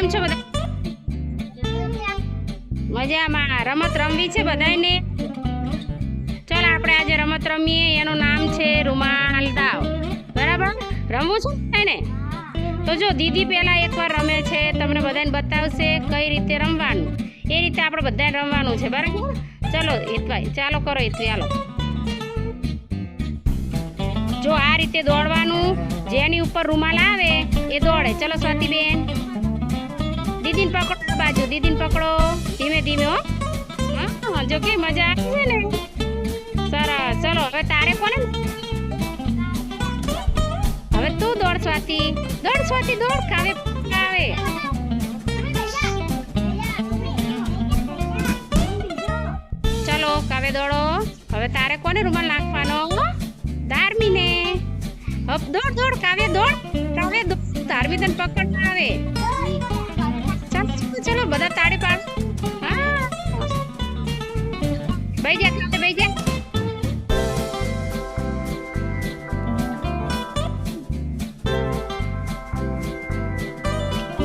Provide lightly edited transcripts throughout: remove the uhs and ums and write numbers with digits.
કેમ છો બધા? મજામાં. રમત રમવી છે બધાને? ચાલ આપણે આજે રમત રમીએ. એનું નામ છે રૂમાલ દાવ. બરાબર? રમવું છે ને? તો જો દીદી પહેલા એકવાર રમે છે, તમને બધાને બતાવશે કઈ રીતે રમવાનું. એ રીતે આપણે બધાને રમવાનું છે. બરાબર? ચલો હિતભાઈ, ચાલો કરો હિતભાઈ, હાલો. જો આ રીતે દોડવાનું, જેની ઉપર રૂમાલ આવે એ દોડે. ચલો સ્વાતિબેન, દીદીને પકડો, બાજુ દીદીને પકડો, ધીમે ધીમે. હો હા, જો કે મજા આવે છે ને. સરસ. ચલો હવે તારે કોને? હવે તું દોડ સ્વાતિ, દોડ સ્વાતિ, દોડ. કાવે આવે. ચલો કાવે દોડો. હવે તારે કોને રૂમાલ નાખવાનો? ધાર્મીને. દોડ દોડ કાવે, દોડ કાવે, દોડ. ધાર્મી તને પકડવા આવે. ચાલો ચલો બધા તાળી પાડ. હા, બેહી જા કાવે, બેહી જા.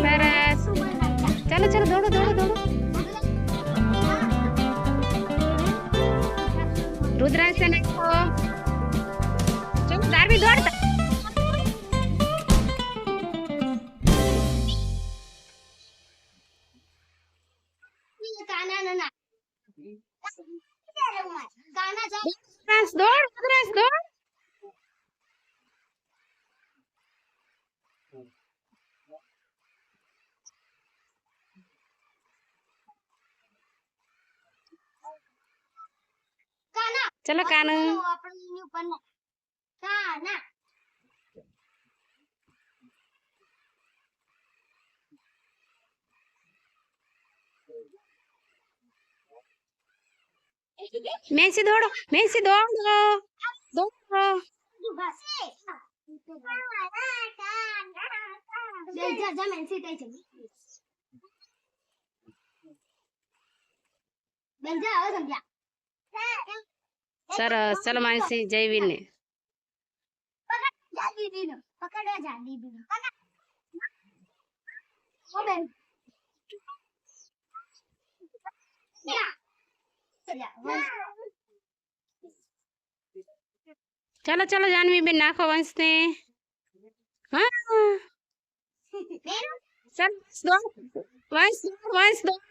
સરસ. ચાલો ચાલો દોડો દોડો દોડો. રુદ્રાંશ નાખો. ચલો ધાર્મી દોડ. દોડ રુદ્રાંશ દોડ. ચલો કાનુ. મેસી દોડો, મેસી દોડો, દોડો. સરસ. ચલો માનસી જયવીરને ચલો ચલો જાનવી બેન નાખો વંશને. હા ચાલ દોડ વંશ, વંશ દોડ.